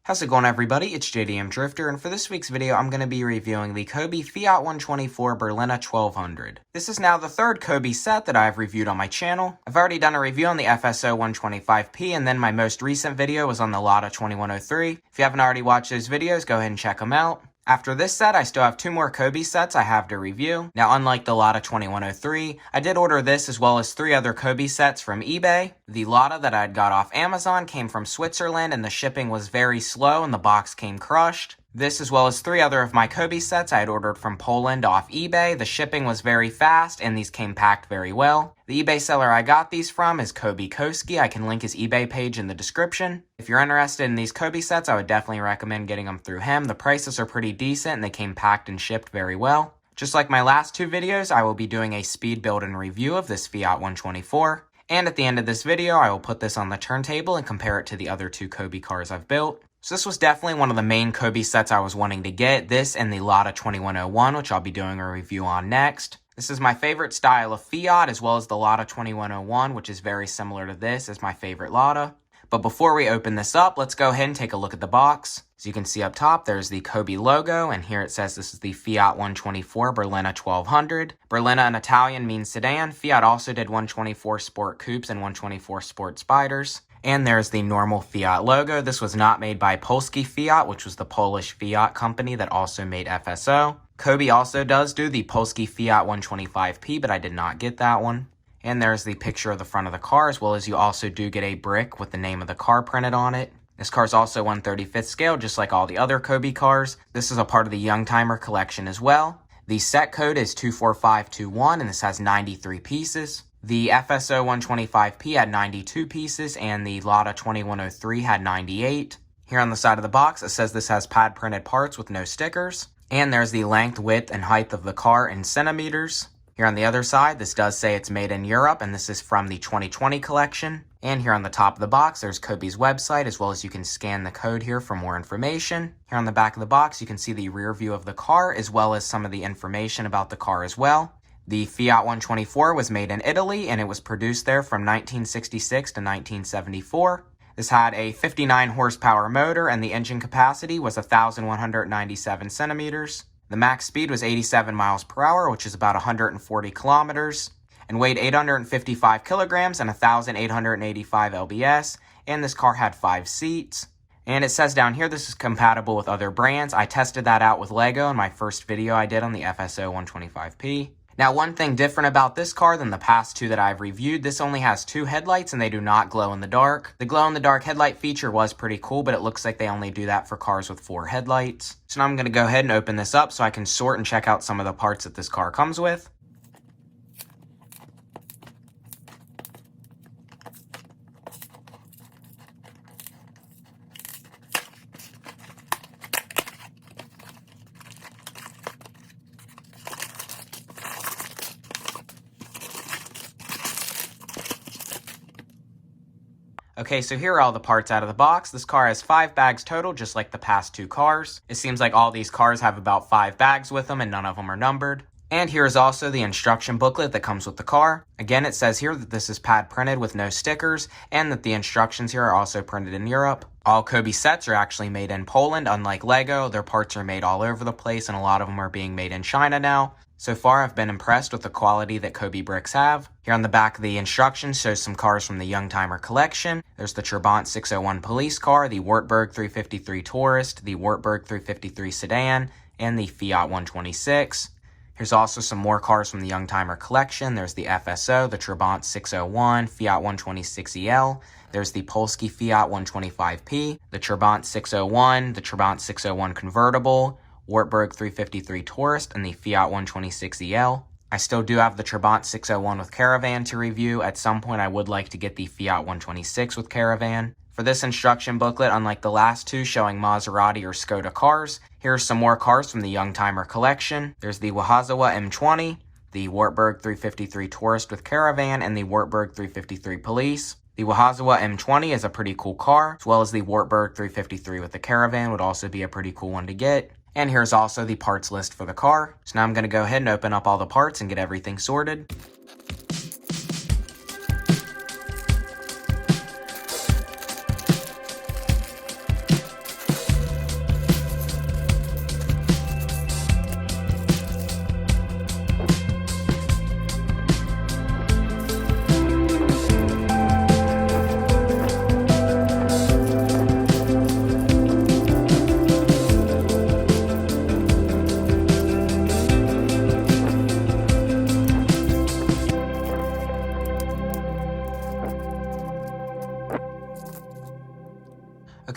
How's it going, everybody? It's JDM Drifter, and for this week's video, I'm going to be reviewing the COBI FIAT 124 Berlina 1200. This is now the third COBI set that I've reviewed on my channel. I've already done a review on the FSO 125P, and then my most recent video was on the LADA 2103. If you haven't already watched those videos, go ahead and check them out. After this set, I still have two more COBI sets I have to review. Now, unlike the LADA 2103, I did order this as well as three other COBI sets from eBay. The LADA that I had got off Amazon came from Switzerland and the shipping was very slow and the box came crushed. This, as well as three other of my COBI sets I had ordered from Poland off eBay. The shipping was very fast and these came packed very well. The eBay seller I got these from is COBI Koski. I can link his eBay page in the description. If you're interested in these COBI sets, I would definitely recommend getting them through him. The prices are pretty decent and they came packed and shipped very well. Just like my last two videos, I will be doing a speed build and review of this Fiat 124. And at the end of this video, I will put this on the turntable and compare it to the other two COBI cars I've built. So this was definitely one of the main COBI sets I was wanting to get, this and the LADA 2101, which I'll be doing a review on next. This is my favorite style of Fiat, as well as the LADA 2101, which is very similar to this as my favorite LADA. But before we open this up, let's go ahead and take a look at the box. As you can see up top, there's the COBI logo, and here it says this is the Fiat 124 Berlina 1200. Berlina in Italian means sedan. Fiat also did 124 Sport Coupes and 124 Sport Spiders. And there's the normal Fiat logo. This was not made by Polski Fiat, which was the Polish Fiat company that also made FSO. COBI also does do the Polski Fiat 125P, but I did not get that one. And there's the picture of the front of the car, as well as you also do get a brick with the name of the car printed on it. This car is also 1/35th scale, just like all the other COBI cars. This is a part of the Youngtimer collection as well. The set code is 24521, and this has 93 pieces. The FSO 125P had 92 pieces, and the LADA 2103 had 98. Here on the side of the box, it says this has pad printed parts with no stickers. And there's the length, width, and height of the car in centimeters. Here on the other side, this does say it's made in Europe, and this is from the 2020 collection. And here on the top of the box, there's COBI's website, as well as you can scan the code here for more information. Here on the back of the box, you can see the rear view of the car, as well as some of the information about the car as well. The Fiat 124 was made in Italy, and it was produced there from 1966 to 1974. This had a 59 horsepower motor, and the engine capacity was 1,197 centimeters. The max speed was 87 miles per hour, which is about 140 kilometers, and weighed 855 kilograms and 1,885 lbs, and this car had 5 seats. And it says down here this is compatible with other brands. I tested that out with Lego in my first video I did on the FSO 125P. Now, one thing different about this car than the past two that I've reviewed, this only has two headlights and they do not glow in the dark. The glow in the dark headlight feature was pretty cool, but it looks like they only do that for cars with 4 headlights. So now I'm going to go ahead and open this up so I can sort and check out some of the parts that this car comes with. Okay, so here are all the parts out of the box. This car has 5 bags total, just like the past two cars. It seems like all these cars have about 5 bags with them and none of them are numbered. And here is also the instruction booklet that comes with the car. Again, it says here that this is pad printed with no stickers and that the instructions here are also printed in Europe. All COBI sets are actually made in Poland. Unlike Lego, their parts are made all over the place and a lot of them are being made in China now. So far, I've been impressed with the quality that COBI bricks have. Here on the back of the instructions shows some cars from the Youngtimer collection. There's the Trabant 601 police car, the Wartburg 353 Tourist, the Wartburg 353 sedan, and the Fiat 126. Here's also some more cars from the Youngtimer collection. There's the FSO, the Trabant 601, Fiat 126EL. There's the Polski Fiat 125P, the Trabant 601, the Trabant 601 convertible, Wartburg 353 Tourist, and the Fiat 126EL. I still do have the Trabant 601 with Caravan to review. At some point, I would like to get the Fiat 126 with Caravan. For this instruction booklet, unlike the last two showing Maserati or Skoda cars, here are some more cars from the Youngtimer collection. There's the Wahazawa M20, the Wartburg 353 Tourist with Caravan, and the Wartburg 353 Police. The Wahazawa M20 is a pretty cool car, as well as the Wartburg 353 with the Caravan would also be a pretty cool one to get. And here's also the parts list for the car. So now I'm going to go ahead and open up all the parts and get everything sorted.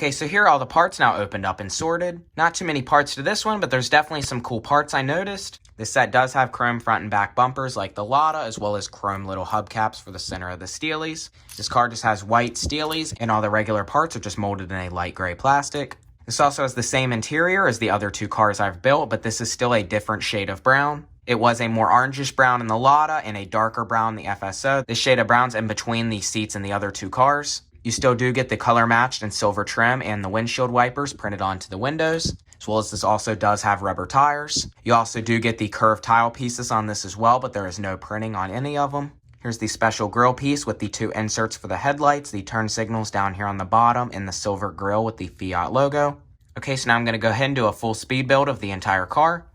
Okay, so here are all the parts now opened up and sorted. Not too many parts to this one, but there's definitely some cool parts I noticed. This set does have chrome front and back bumpers like the Lada, as well as chrome little hubcaps for the center of the steelies. This car just has white steelies, and all the regular parts are just molded in a light gray plastic. This also has the same interior as the other two cars I've built, but this is still a different shade of brown. It was a more orangish brown in the Lada and a darker brown in the FSO. This shade of brown's in between the seats in the other two cars. You still do get the color matched and silver trim and the windshield wipers printed onto the windows, as well as this also does have rubber tires. You also do get the curved tile pieces on this as well, but there is no printing on any of them. Here's the special grille piece with the two inserts for the headlights, the turn signals down here on the bottom, and the silver grille with the Fiat logo. Okay, so now I'm going to go ahead and do a full speed build of the entire car.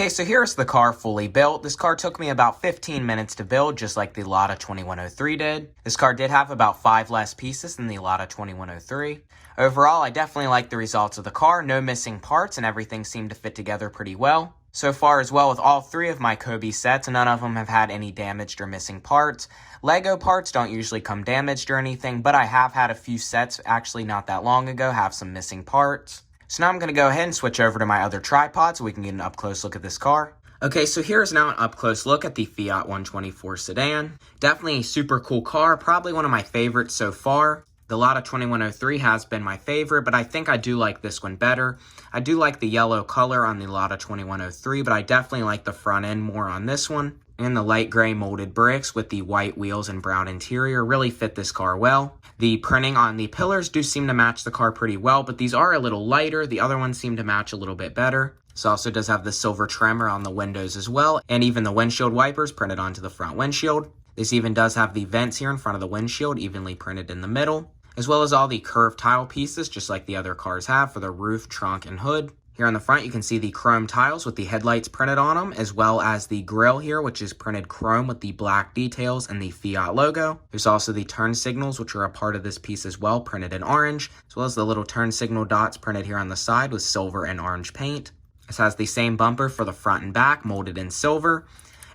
Okay, so here's the car fully built. This car took me about 15 minutes to build, just like the Lada 2103 did. This car did have about 5 less pieces than the Lada 2103. Overall, I definitely like the results of the car. No missing parts, and everything seemed to fit together pretty well. So far as well with all 3 of my COBI sets, none of them have had any damaged or missing parts. Lego parts don't usually come damaged or anything, but I have had a few sets actually not that long ago have some missing parts. So now I'm going to go ahead and switch over to my other tripod so we can get an up-close look at this car. Okay, so here's now an up-close look at the Fiat 124 sedan. Definitely a super cool car, probably one of my favorites so far. The Lada 2103 has been my favorite, but I think I do like this one better. I do like the yellow color on the Lada 2103, but I definitely like the front end more on this one. And the light gray molded bricks with the white wheels and brown interior really fit this car well. The printing on the pillars do seem to match the car pretty well, but these are a little lighter. The other ones seem to match a little bit better. This also does have the silver trimmer on the windows as well, and even the windshield wipers printed onto the front windshield. This even does have the vents here in front of the windshield evenly printed in the middle, as well as all the curved tile pieces just like the other cars have for the roof, trunk, and hood. Here on the front, you can see the chrome tiles with the headlights printed on them, as well as the grille here, which is printed chrome with the black details and the Fiat logo. There's also the turn signals, which are a part of this piece as well, printed in orange, as well as the little turn signal dots printed here on the side with silver and orange paint. This has the same bumper for the front and back, molded in silver,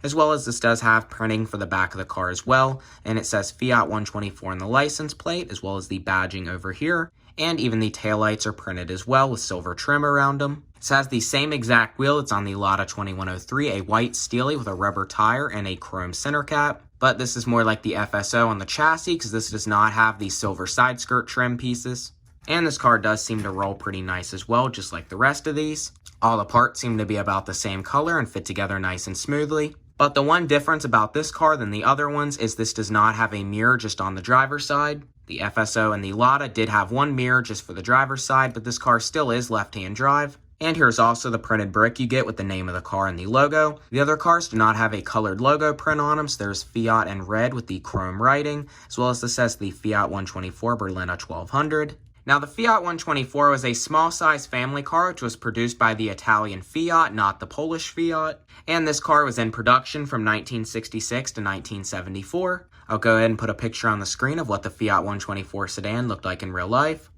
as well as this does have printing for the back of the car as well, and it says Fiat 124 on the license plate, as well as the badging over here. And even the taillights are printed as well with silver trim around them. This has the same exact wheel that's on the Lada 2103, a white steely with a rubber tire and a chrome center cap. But this is more like the FSO on the chassis because this does not have the silver side skirt trim pieces. And this car does seem to roll pretty nice as well, just like the rest of these. All the parts seem to be about the same color and fit together nice and smoothly. But the one difference about this car than the other ones is this does not have a mirror just on the driver's side. The FSO and the Lada did have one mirror just for the driver's side, but this car still is left-hand drive. And here's also the printed brick you get with the name of the car and the logo. The other cars do not have a colored logo print on them, so there's Fiat in red with the chrome writing, as well as this says the Fiat 124 Berlina 1200. Now, the Fiat 124 was a small-size family car which was produced by the Italian Fiat, not the Polish Fiat. And this car was in production from 1966 to 1974. I'll go ahead and put a picture on the screen of what the Fiat 124 sedan looked like in real life.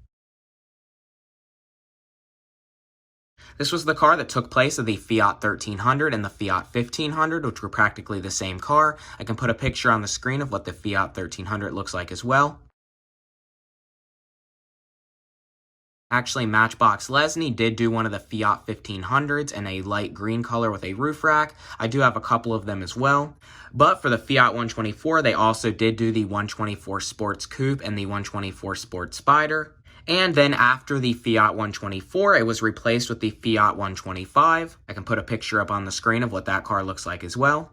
This was the car that took place of the Fiat 1300 and the Fiat 1500, which were practically the same car. I can put a picture on the screen of what the Fiat 1300 looks like as well. Actually, Matchbox Lesney did do one of the Fiat 1500s in a light green color with a roof rack. I do have a couple of them as well. But for the Fiat 124, they also did do the 124 Sports Coupe and the 124 Sports Spider. And then after the Fiat 124, it was replaced with the Fiat 125. I can put a picture up on the screen of what that car looks like as well.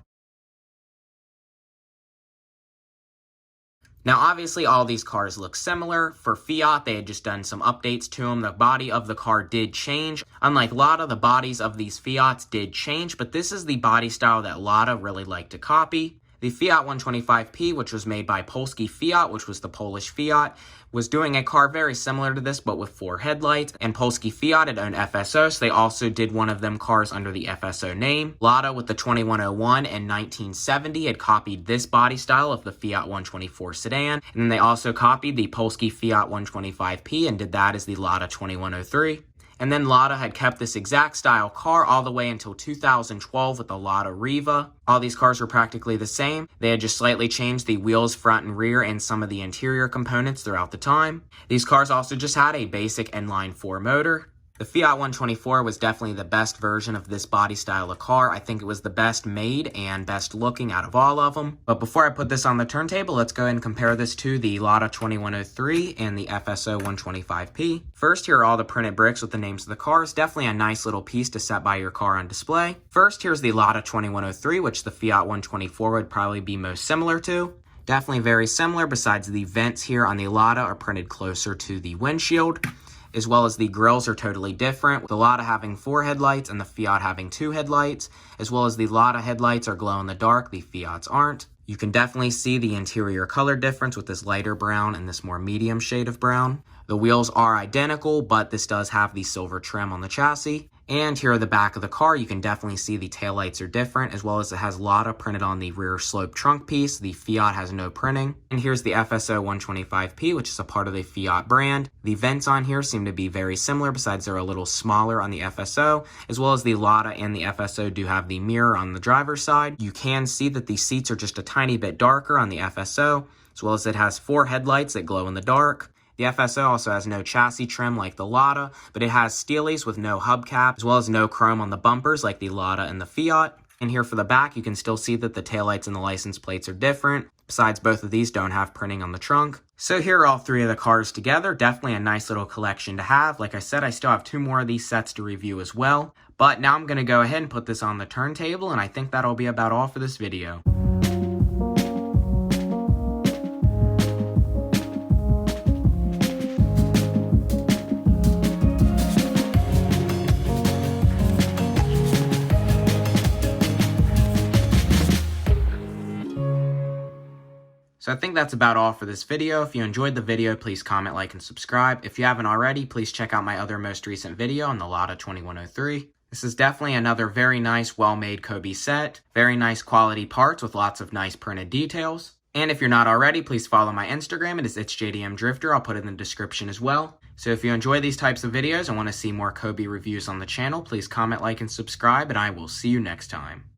Now, obviously, all these cars look similar. For Fiat, they had just done some updates to them. The body of the car did change. Unlike Lada, the bodies of these Fiats did change, but this is the body style that Lada really liked to copy. The Fiat 125P, which was made by Polski Fiat, which was the Polish Fiat, was doing a car very similar to this, but with 4 headlights. And Polski Fiat had owned FSO, so they also did one of them cars under the FSO name. Lada, with the 2101 and 1970, had copied this body style of the Fiat 124 sedan. And then they also copied the Polski Fiat 125P and did that as the Lada 2103. And then Lada had kept this exact style car all the way until 2012 with the Lada Riva. All these cars were practically the same. They had just slightly changed the wheels front and rear and some of the interior components throughout the time. These cars also just had a basic inline-4 motor. The Fiat 124 was definitely the best version of this body style of car. I think it was the best made and best looking out of all of them. But before I put this on the turntable, let's go ahead and compare this to the Lada 2103 and the FSO 125P. First, here are all the printed bricks with the names of the cars. Definitely a nice little piece to set by your car on display. First, here's the Lada 2103, which the Fiat 124 would probably be most similar to. Definitely very similar, besides the vents here on the Lada are printed closer to the windshield, as well as the grills are totally different, with the Lada having 4 headlights and the Fiat having 2 headlights, as well as the Lada headlights are glow in the dark, the Fiats aren't. You can definitely see the interior color difference with this lighter brown and this more medium shade of brown. The wheels are identical, but this does have the silver trim on the chassis. And here at the back of the car, you can definitely see the taillights are different, as well as it has Lada printed on the rear slope trunk piece. The Fiat has no printing. And here's the FSO 125P, which is a part of the Fiat brand. The vents on here seem to be very similar, besides they're a little smaller on the FSO, as well as the Lada and the FSO do have the mirror on the driver's side. You can see that the seats are just a tiny bit darker on the FSO, as well as it has 4 headlights that glow in the dark. The FSO also has no chassis trim like the Lada, but it has steelies with no hubcap, as well as no chrome on the bumpers like the Lada and the Fiat. And here for the back, you can still see that the taillights and the license plates are different. Besides, both of these don't have printing on the trunk. So here are all 3 of the cars together. Definitely a nice little collection to have. Like I said, I still have 2 more of these sets to review as well. But now I'm going to go ahead and put this on the turntable, and I think that'll be about all for this video. So I think that's about all for this video. If you enjoyed the video, please comment, like, and subscribe. If you haven't already, please check out my other most recent video on the Lada 2103. This is definitely another very nice, well-made COBI set. Very nice quality parts with lots of nice printed details. And if you're not already, please follow my Instagram. It is itsjdmdrifter. I'll put it in the description as well. So if you enjoy these types of videos and want to see more COBI reviews on the channel, please comment, like, and subscribe, and I will see you next time.